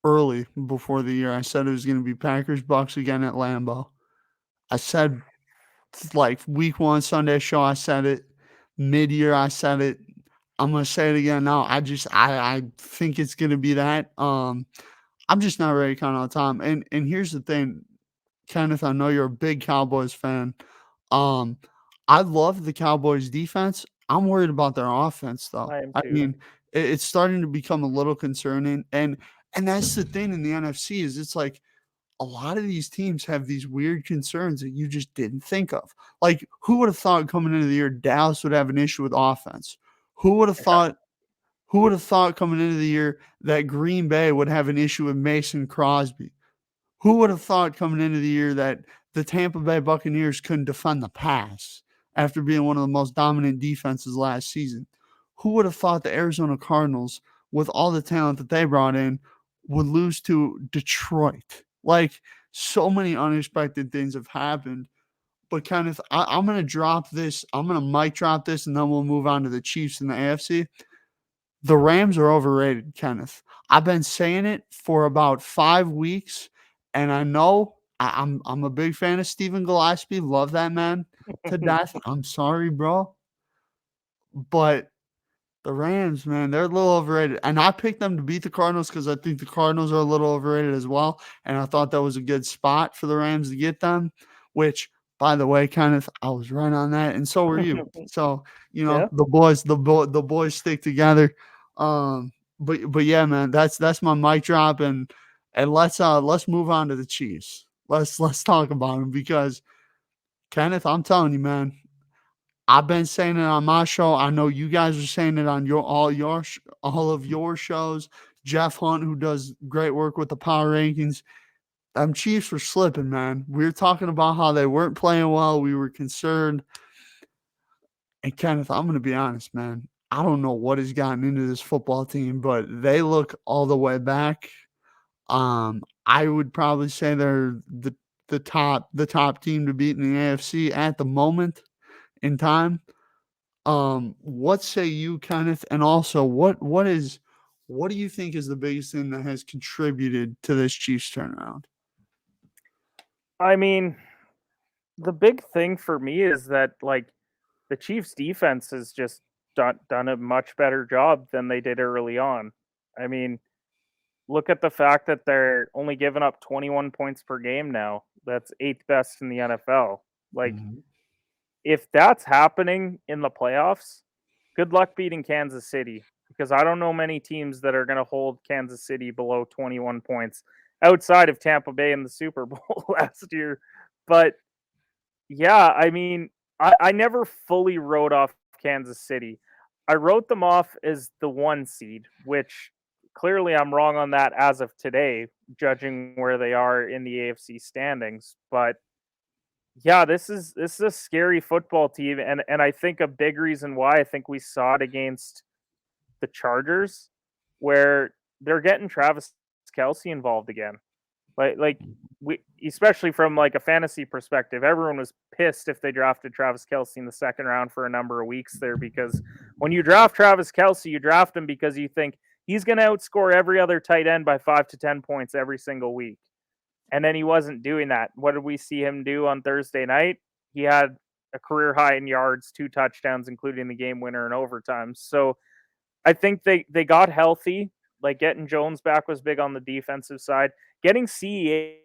S1: early before the year, I said it was gonna be Packers Bucks again at Lambeau. I said like week 1 Sunday show, I said it. Mid-year, I said it. I'm gonna say it again now. I think it's gonna be that. I'm just not ready to count out time. And here's the thing, Kenneth, I know you're a big Cowboys fan. Um, I love the Cowboys defense. I'm worried about their offense though.
S2: I am
S1: I
S2: too.
S1: mean, it's starting to become a little concerning. And that's the thing in the NFC is it's like a lot of these teams have these weird concerns that you just didn't think of. Like, who would have thought coming into the year Dallas would have an issue with offense? Who would have thought who would have thought coming into the year that Green Bay would have an issue with Mason Crosby? Who would have thought coming into the year that the Tampa Bay Buccaneers couldn't defend the pass after being one of the most dominant defenses last season? Who would have thought the Arizona Cardinals, with all the talent that they brought in, would lose to Detroit? Like, so many unexpected things have happened. But Kenneth, I'm gonna drop this. I'm gonna mic drop this, and then we'll move on to the Chiefs and the AFC. The Rams are overrated, Kenneth. I've been saying it for about 5 weeks, and I know I'm a big fan of Stephen Gillespie, love that man to death. I'm sorry, bro, but the Rams, man, they're a little overrated, and I picked them to beat the Cardinals because I think the Cardinals are a little overrated as well, and I thought that was a good spot for the Rams to get them, which, by the way, Kenneth, I was right on that, and so were you. So,
S2: Yeah.
S1: the boys stick together. But yeah, man, that's my mic drop, and let's move on to the Chiefs. Let's talk about them because Kenneth, I'm telling you, man, I've been saying it on my show. I know you guys are saying it on all of your shows. Jeff Hunt, who does great work with the power rankings, Chiefs were slipping, man. We were talking about how they weren't playing well. We were concerned. And Kenneth, I'm going to be honest, man. I don't know what has gotten into this football team, but they look all the way back. I would probably say they're the top team to beat in the AFC at the moment in time. What say you, Kenneth? And also, what do you think is the biggest thing that has contributed to this Chiefs turnaround?
S2: I mean, the big thing for me is that, like, the Chiefs defense has just done a much better job than they did early on. I mean, look at the fact that they're only giving up 21 points per game now. That's eighth best in the NFL. Like,
S1: Mhm.
S2: if that's happening in the playoffs, good luck beating Kansas City, because I don't know many teams that are going to hold Kansas City below 21 points outside of Tampa Bay in the Super Bowl last year. But yeah, I mean, I never fully wrote off Kansas City. I wrote them off as the 1 seed, which clearly I'm wrong on that as of today, judging where they are in the AFC standings. But yeah, this is a scary football team, and I think a big reason why, I think we saw it against the Chargers, where they're getting Travis Kelsey involved again. Like we, especially from like a fantasy perspective, everyone was pissed if they drafted Travis Kelsey in the second round for a number of weeks there, because when you draft Travis Kelsey, you draft him because you think he's going to outscore every other tight end by 5 to 10 points every single week. And then he wasn't doing that. What did we see him do on Thursday night? He had a career high in yards, 2 touchdowns, including the game winner in overtime. So I think they got healthy. Like getting Jones back was big on the defensive side. Getting CEH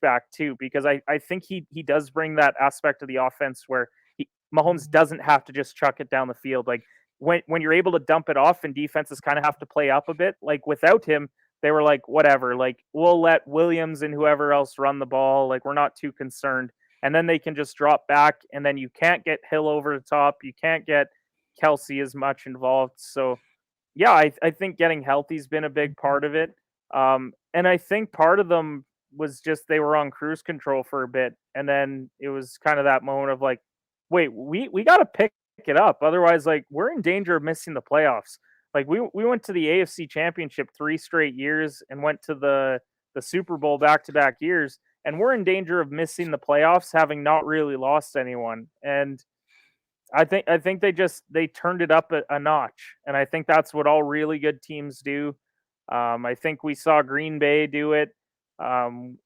S2: back too, because I think he does bring that aspect of the offense where Mahomes doesn't have to just chuck it down the field. Like when you're able to dump it off and defenses kind of have to play up a bit. Like without him, they were like, whatever, like we'll let Williams and whoever else run the ball. Like we're not too concerned. And then they can just drop back, and then you can't get Hill over the top. You can't get Kelsey as much involved. So yeah, I think getting healthy's been a big part of it. And I think part of them was just they were on cruise control for a bit, and then it was kind of that moment of like, wait, we got to pick it up, otherwise, like we're in danger of missing the playoffs. Like we went to the AFC Championship 3 straight years and went to the Super Bowl back to back years, and we're in danger of missing the playoffs, having not really lost anyone. And I think they turned it up a notch, and I think that's what all really good teams do. I think we saw Green Bay do it.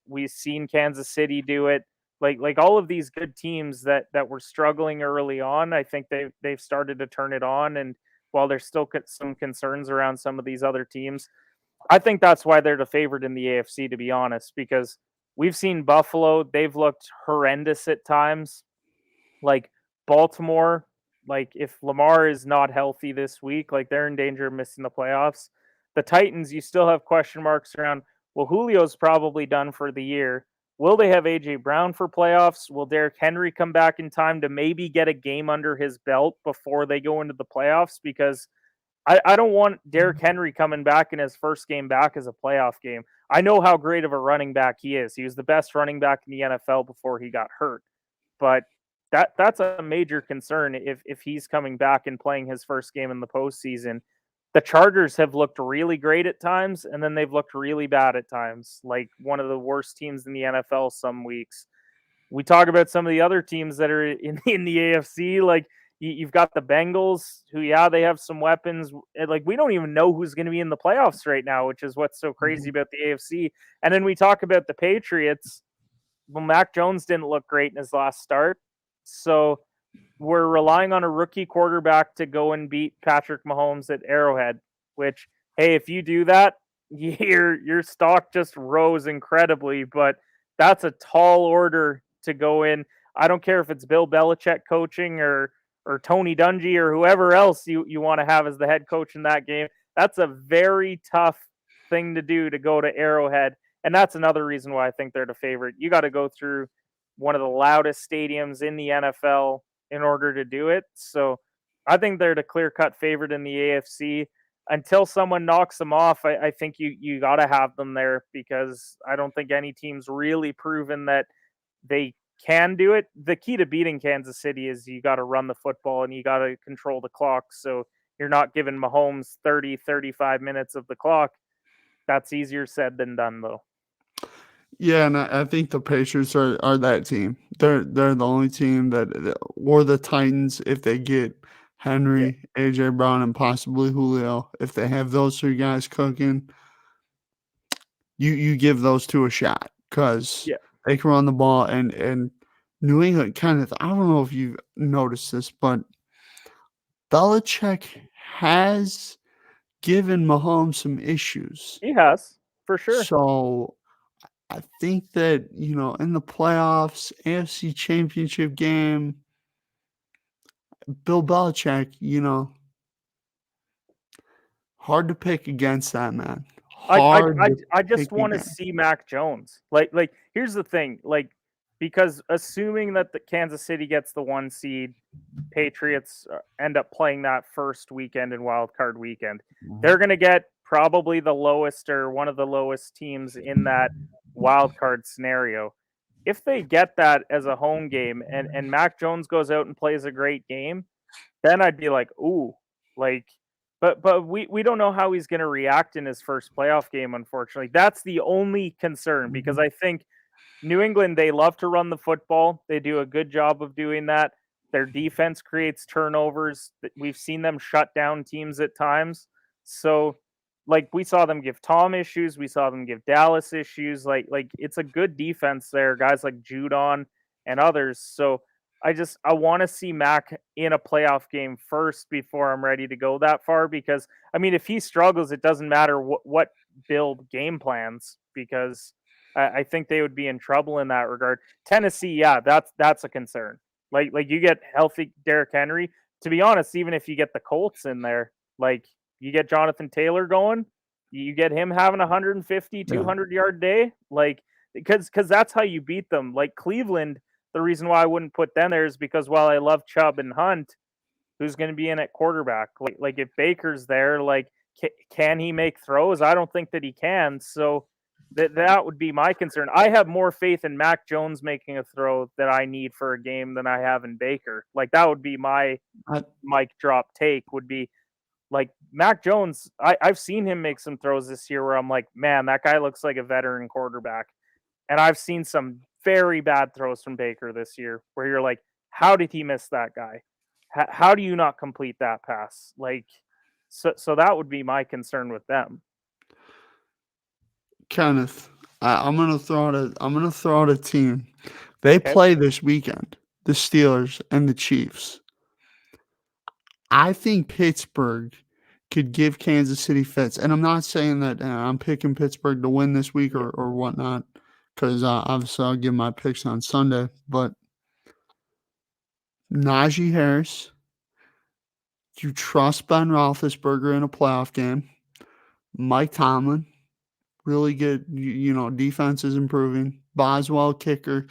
S2: We've seen Kansas City do it. Like all of these good teams that were struggling early on, I think they've started to turn it on. And while there's still some concerns around some of these other teams, I think that's why they're the favorite in the AFC. To be honest, because we've seen Buffalo; they've looked horrendous at times. Like Baltimore, like if Lamar is not healthy this week, like they're in danger of missing the playoffs. The Titans, you still have question marks around. Well, Julio's probably done for the year. Will they have AJ Brown for playoffs? Will Derrick Henry come back in time to maybe get a game under his belt before they go into the playoffs? Because I don't want Derrick Henry coming back in his first game back as a playoff game. I know how great of a running back he is. He was the best running back in the NFL before he got hurt. But that's a major concern if he's coming back and playing his first game in the postseason. The Chargers have looked really great at times, and then they've looked really bad at times, like one of the worst teams in the NFL some weeks. We talk about some of the other teams that are in the AFC, like you've got the Bengals, who, yeah, they have some weapons. Like we don't even know who's going to be in the playoffs right now, which is what's so crazy about the AFC. And then we talk about the Patriots. Well, Mac Jones didn't look great in his last start. So we're relying on a rookie quarterback to go and beat Patrick Mahomes at Arrowhead, which, hey, if you do that, your stock just rose incredibly, but that's a tall order to go in. I don't care if it's Bill Belichick coaching or Tony Dungy or whoever else you want to have as the head coach in that game. That's a very tough thing to do, to go to Arrowhead. And that's another reason why I think they're the favorite. You got to go through one of the loudest stadiums in the NFL in order to do it. So I think they're the clear-cut favorite in the AFC. Until someone knocks them off, I think you got to have them there, because I don't think any team's really proven that they can do it. The key to beating Kansas City is you got to run the football and you got to control the clock. So you're not giving Mahomes 30, 35 minutes of the clock. That's easier said than done, though.
S1: Yeah, and I think the Patriots are that team. They're the only team or the Titans, if they get
S2: Yeah.
S1: Henry, AJ Brown, and possibly Julio. If they have those three guys cooking, you give those two a shot, because
S2: Yeah.
S1: they can run the ball. And New England, Kenneth, I don't know if you've noticed this, but Belichick has given Mahomes some issues.
S2: He has, for sure.
S1: So I think that, in the playoffs, AFC Championship game, Bill Belichick, hard to pick against that man.
S2: I I
S1: Hard
S2: I
S1: to
S2: I just
S1: pick
S2: want to
S1: against.
S2: see Mac Jones. Like here's the thing, like because assuming that the Kansas City gets the 1 seed, Patriots end up playing that first weekend in Wild Card Weekend. They're going to get probably the lowest or one of the lowest teams in that wild card scenario. If they get that as a home game and Mac Jones goes out and plays a great game, then I'd be like, ooh, like, but we don't know how he's going to react in his first playoff game. Unfortunately, that's the only concern, because I think New England, they love to run the football. They do a good job of doing that. Their defense creates turnovers. We've seen them shut down teams at times. So, like, we saw them give Tom issues. We saw them give Dallas issues. Like it's a good defense there. Guys like Judon and others. So I want to see Mac in a playoff game first before I'm ready to go that far, because I mean, if he struggles, it doesn't matter what build game plans, because I think they would be in trouble in that regard. Tennessee, yeah, that's a concern. Like you get healthy Derrick Henry. To be honest, even if you get the Colts in there, like you get Jonathan Taylor going, you get him having 150, 200-yard day, like because that's how you beat them. Like Cleveland, the reason why I wouldn't put them there is because while I love Chubb and Hunt, who's going to be in at quarterback? Like if Baker's there, like can he make throws? I don't think that he can. So that would be my concern. I have more faith in Mac Jones making a throw that I need for a game than I have in Baker. Like that would be my mic drop take, would be like Mac Jones. I've seen him make some throws this year where I'm like, man, that guy looks like a veteran quarterback. And I've seen some very bad throws from Baker this year where you're like, how did he miss that guy? How do you not complete that pass? Like, so that would be my concern with them.
S1: Kenneth, I'm gonna throw out a team. They play this weekend, the Steelers and the Chiefs. I think Pittsburgh could give Kansas City fits, and I'm not saying that I'm picking Pittsburgh to win this week or whatnot, because obviously I'll give my picks on Sunday. But Najee Harris, you trust Ben Roethlisberger in a playoff game. Mike Tomlin, really good. Defense is improving. Boswell, kicker.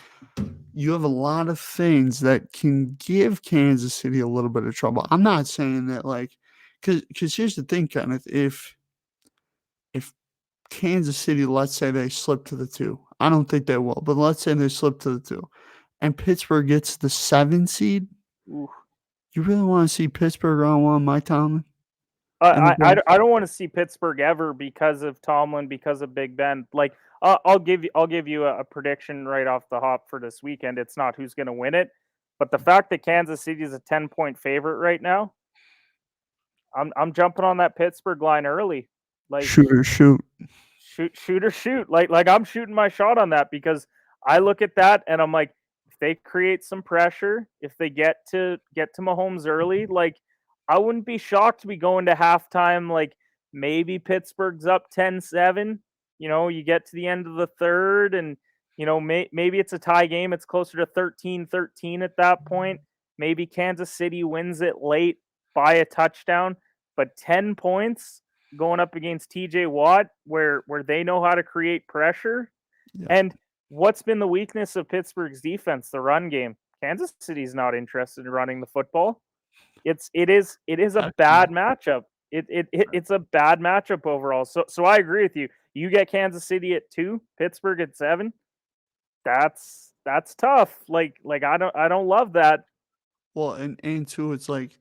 S1: You have a lot of things that can give Kansas City a little bit of trouble. I'm not saying that, like, because here's the thing, Kenneth. If Kansas City, let's say they slip to the 2, I don't think they will, but let's say they slip to the 2, and Pittsburgh gets the 7 seed.
S2: Ooh.
S1: You really want to see Pittsburgh on one, Mike Tomlin?
S2: I don't want to see Pittsburgh ever because of Tomlin, because of Big Ben. Like I'll give you a prediction right off the hop for this weekend. It's not who's going to win it, but the fact that Kansas City is a 10-point favorite right now, I'm jumping on that Pittsburgh line early. Like
S1: shoot.
S2: Like I'm shooting my shot on that, because I look at that and I'm like, if they create some pressure, if they get to Mahomes early, like I wouldn't be shocked to be going to halftime. Like maybe Pittsburgh's up 10-7. You get to the end of the third, and maybe it's a tie game. It's closer to 13-13 at that point. Maybe Kansas City wins it late by a touchdown, but 10 points going up against TJ Watt, where they know how to create pressure. Yeah. And what's been the weakness of Pittsburgh's defense? The run game. Kansas City's not interested in running the football. It is a bad matchup. It's a bad matchup overall. So I agree with you. You get Kansas City at 2, Pittsburgh at 7. That's tough. Like I don't love that.
S1: Well, and too, it's like,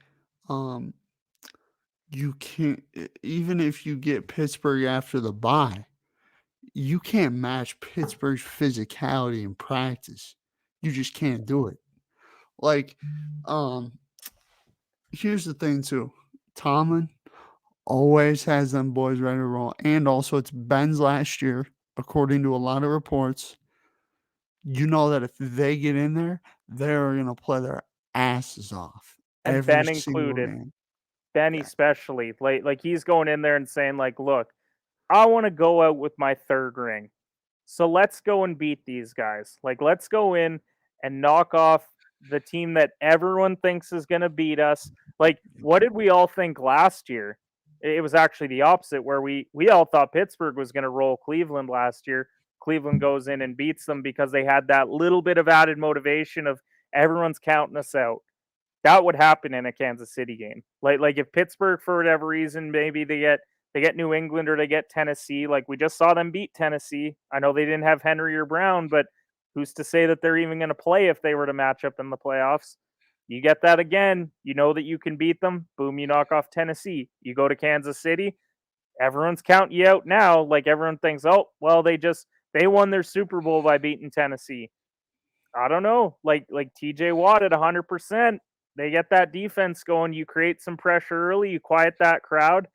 S1: you can't, even if you get Pittsburgh after the bye, you can't match Pittsburgh's physicality in practice. You just can't do it. Like, here's the thing too. Tomlin always has them boys ready to roll. And also it's Ben's last year, according to a lot of reports. You know that if they get in there, they're going to play their asses off.
S2: And Ben included. Ben especially. Like he's going in there and saying, like, look, I want to go out with my third ring. So let's go and beat these guys. Like, let's go in and knock off the team that everyone thinks is going to beat us. Like, what did we all think last year? It was actually the opposite, where we all thought Pittsburgh was going to roll Cleveland last year. Cleveland goes in and beats them because they had that little bit of added motivation of everyone's counting us out. That would happen in a Kansas City game. Like if Pittsburgh, for whatever reason, maybe they get New England or they get Tennessee. Like we just saw them beat Tennessee. I know they didn't have Henry or Brown, but who's to say that they're even going to play if they were to match up in the playoffs? You get that again. You know that you can beat them. Boom, you knock off Tennessee. You go to Kansas City. Everyone's counting you out now. Like everyone thinks, oh, well, they won their Super Bowl by beating Tennessee. I don't know. Like TJ Watt at 100%. They get that defense going. You create some pressure early. You quiet that crowd.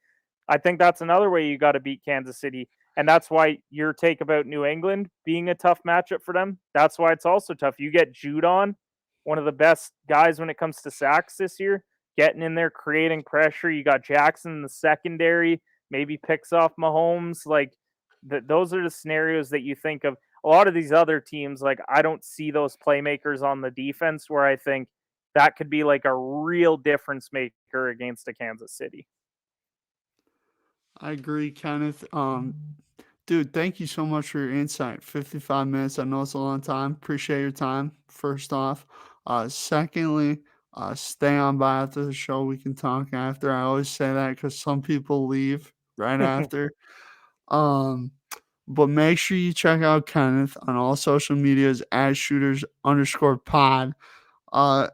S2: I think that's another way you got to beat Kansas City. And that's why your take about New England being a tough matchup for them, that's why it's also tough. You get Judon one of the best guys when it comes to sacks this year, getting in there, creating pressure. You got Jackson in the secondary, maybe picks off Mahomes. Like, those are the scenarios that you think of. A lot of these other teams, like, I don't see those playmakers on the defense where I think that could be like a real difference maker against a Kansas City.
S1: I agree, Kenneth. Dude, thank you so much for your insight. 55 minutes. I know it's a long time. Appreciate your time, first off. Secondly, stay on by after the show. We can talk after. I always say that because some people leave right after. Um, but make sure you check out Kenneth on all social medias at shooters_pod. Uh,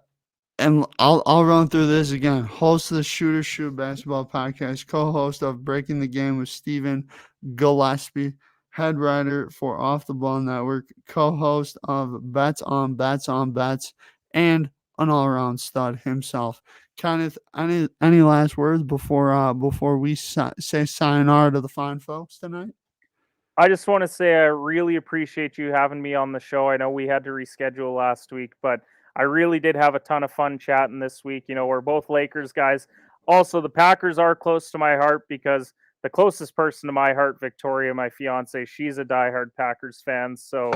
S1: and I'll run through this again. Host of the Shooters Shoot Basketball Podcast, co-host of Breaking the Game with Stephen Gillespie, head writer for Off the Ball Network, co-host of Bets on Bets, and an all-around stud himself. Kenneth, any last words before we say sayonara to the fine folks tonight?
S2: I just want to say I really appreciate you having me on the show. I know we had to reschedule last week, but I really did have a ton of fun chatting this week. You know, we're both Lakers guys. Also, the Packers are close to my heart because the closest person to my heart, Victoria, my fiance, she's a diehard Packers fan. So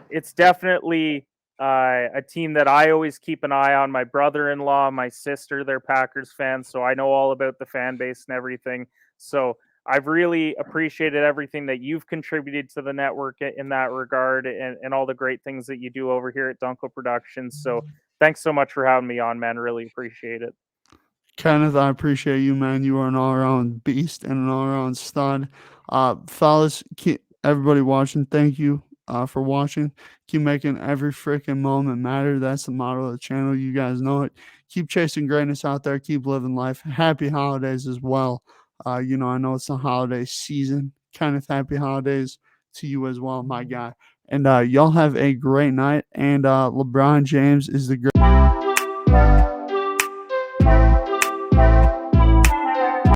S2: it's definitely a team that I always keep an eye on. My brother-in-law, my sister, they're Packers fans, so I know all about the fan base and everything. So I've really appreciated everything that you've contributed to the network in that regard, and all the great things that you do over here at Dunkel Productions. So thanks so much for having me on, man. Really appreciate it.
S1: Kenneth, I appreciate you, man. You are an all-around beast and an all-around stud. Fellas, everybody watching, thank you for watching. Keep making every freaking moment matter. That's the motto of the channel. You guys know it. Keep chasing greatness out there. Keep living life. Happy holidays as well. I know it's the holiday season. Kenneth, happy holidays to you as well, my guy. And y'all have a great night. And LeBron James is the great.